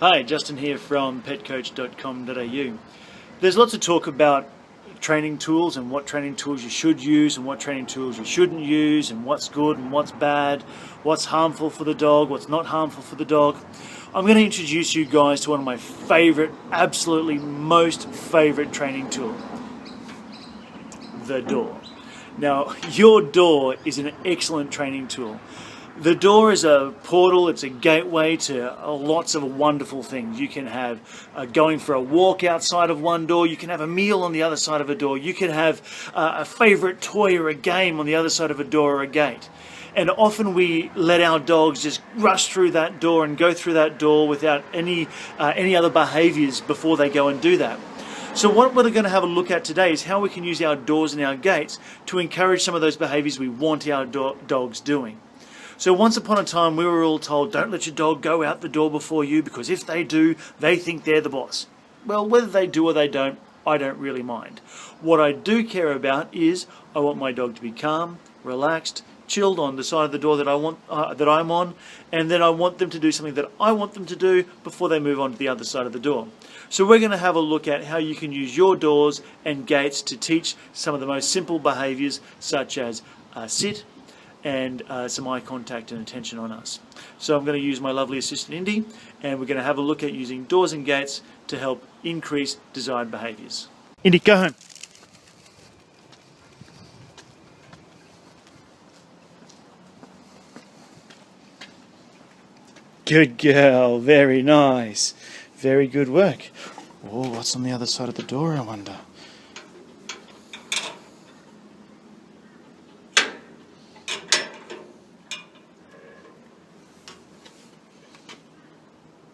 Hi, Justin here from petcoach.com.au. There's lots of talk about training tools and what training tools you should use and what training tools you shouldn't use and what's good and what's bad, what's harmful for the dog, what's not harmful for the dog. I'm going to introduce you guys to one of my favorite, absolutely most favorite training tool, the door. Now, your door is an excellent training tool. The door is a portal, it's a gateway to lots of wonderful things. You can have going for a walk outside of one door, you can have a meal on the other side of a door, you can have a favorite toy or a game on the other side of a door or a gate. And often we let our dogs just rush through that door and go through that door without any other behaviors before they go and do that. So what we're going to have a look at today is how we can use our doors and our gates to encourage some of those behaviors we want our dogs doing. So once upon a time we were all told, don't let your dog go out the door before you, because if they do, they think they're the boss. Well, whether they do or they don't, I don't really mind. What I do care about is I want my dog to be calm, relaxed, chilled on the side of the door that I'm on, and then I want them to do something that I want them to do before they move on to the other side of the door. So we're going to have a look at how you can use your doors and gates to teach some of the most simple behaviors, such as sit, and some eye contact and attention on us. So I'm going to use my lovely assistant Indy, and we're going to have a look at using doors and gates to help increase desired behaviours. Indy, go home. Good girl, very nice. Very good work. Oh, what's on the other side of the door, I wonder?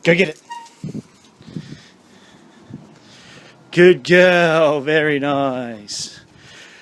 Go get it. Good girl, very nice.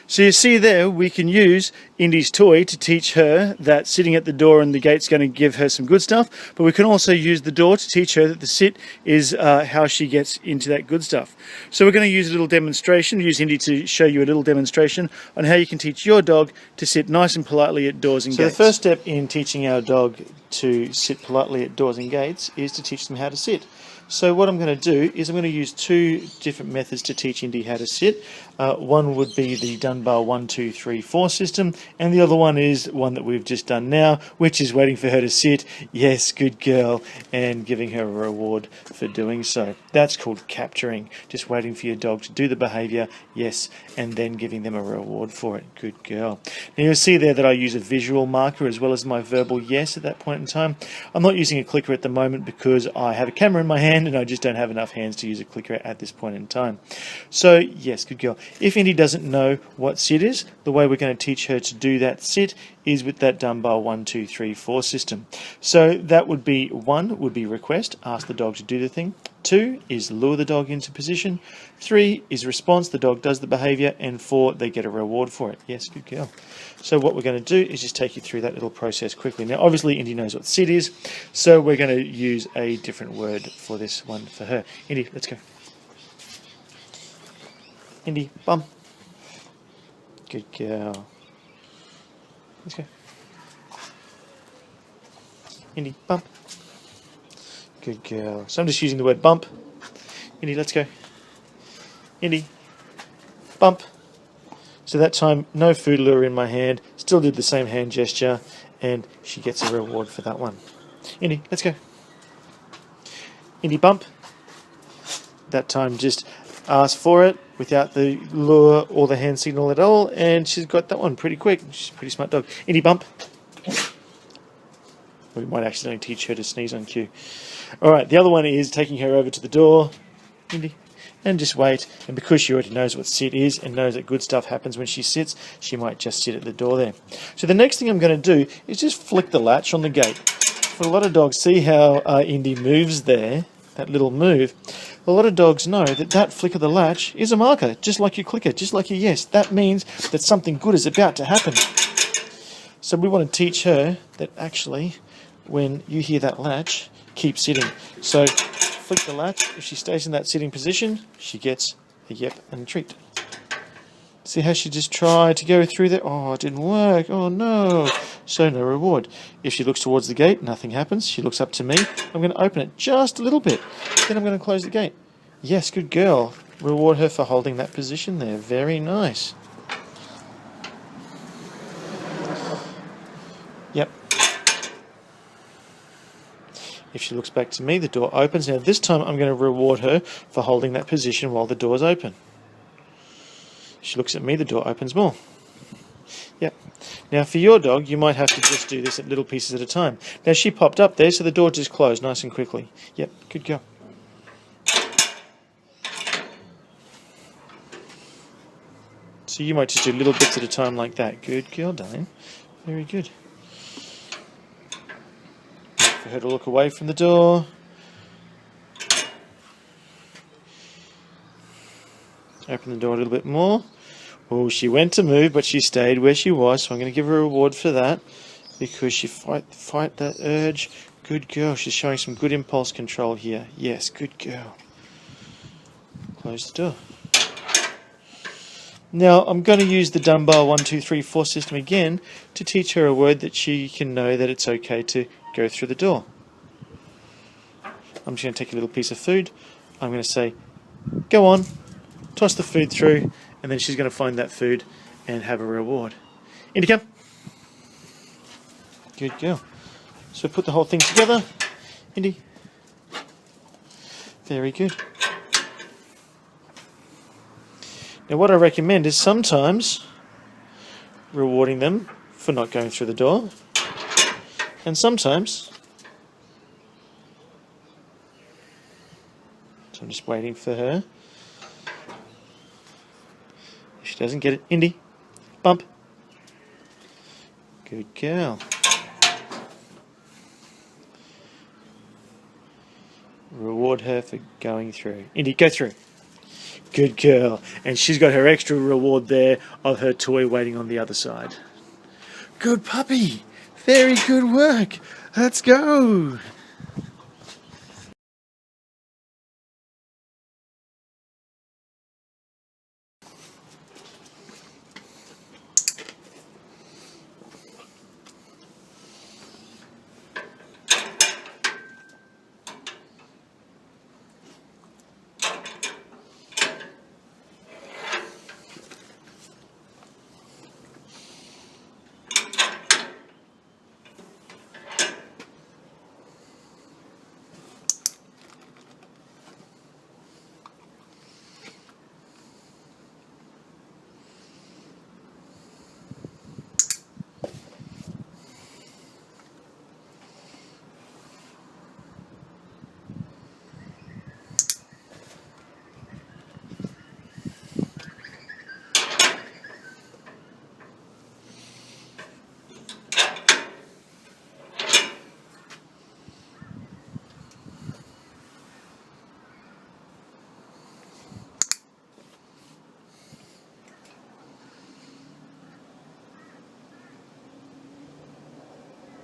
So you see there, we can use Indy's toy to teach her that sitting at the door and the gate's going to give her some good stuff, but we can also use the door to teach her that the sit is how she gets into that good stuff. So we're going to use a little demonstration, use Indy to show you a little demonstration on how you can teach your dog to sit nice and politely at doors and gates. So the first step in teaching our dog to sit politely at doors and gates is to teach them how to sit. So what I'm going to do is I'm going to use two different methods to teach Indy how to sit. One would be the Dunbar 1, 2, 3, 4 system, and the other one is one that we've just done now, which is waiting for her to sit, yes, good girl, and giving her a reward for doing so. That's called capturing, just waiting for your dog to do the behaviour, yes, and then giving them a reward for it, good girl. Now you'll see there that I use a visual marker as well as my verbal yes at that point in time. I'm not using a clicker at the moment because I have a camera in my hand and I just don't have enough hands to use a clicker at this point in time. So yes, good girl. If Indy doesn't know what sit is, the way we're going to teach her to do that sit is with that Dunbar 1, 2, 3, 4 system. So that would be 1 would be request, ask the dog to do the thing. 2 is lure the dog into position. 3 is response, the dog does the behaviour, and 4 they get a reward for it. Yes, good girl. So what we're going to do is just take you through that little process quickly. Now obviously Indy knows what sit is, so we're going to use a different word for this one for her. Indy, let's go. Indy, bum. Good girl. Let's go. Indy, bump. Good girl. So I'm just using the word bump. Indy, let's go. Indy, bump. So that time, no food lure in my hand, still did the same hand gesture, and she gets a reward for that one. Indy, let's go. Indy, bump. That time just ask for it without the lure or the hand signal at all, and she's got that one pretty quick. She's a pretty smart dog. Indy, bump. We might accidentally teach her to sneeze on cue. Alright, the other one is taking her over to the door, Indy, and just wait. And because she already knows what sit is and knows that good stuff happens when she sits, she might just sit at the door there. So the next thing I'm going to do is just flick the latch on the gate. For a lot of dogs, see how Indy moves there, that little move. A lot of dogs know that that flick of the latch is a marker, just like your clicker, just like your yes. That means that something good is about to happen. So we want to teach her that actually, when you hear that latch, keep sitting. So flick the latch. If she stays in that sitting position, she gets a yep and a treat. See how she just tried to go through there? Oh, it didn't work. Oh no. So no reward. If she looks towards the gate, nothing happens. She looks up to me. I'm going to open it just a little bit. Then I'm going to close the gate. Yes, good girl. Reward her for holding that position there. Very nice. Yep. If she looks back to me, the door opens. Now this time I'm going to reward her for holding that position while the door's open. She looks at me, the door opens more. Yep. Now for your dog, you might have to just do this at little pieces at a time. Now she popped up there, so the door just closed nice and quickly. Yep, good girl. So you might just do little bits at a time like that. Good girl, darling. Very good. For her to look away from the door. Open the door a little bit more. Oh, she went to move, but she stayed where she was, so I'm going to give her a reward for that, because she fight that urge. Good girl. She's showing some good impulse control here. Yes, good girl. Close the door. Now, I'm going to use the Dunbar 1, 2, 3, 4 system again to teach her a word that she can know that it's okay to go through the door. I'm just going to take a little piece of food. I'm going to say, go on, toss the food through, and then she's going to find that food and have a reward. Indy, come. Good girl. So put the whole thing together. Indy. Very good. Now what I recommend is sometimes rewarding them for not going through the door, and sometimes, so I'm just waiting for her. If she doesn't get it, Indy, bump. Good girl. Reward her for going through. Indy, go through. Good girl. And she's got her extra reward there of her toy waiting on the other side. Good puppy. Very good work. Let's go.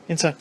Inside.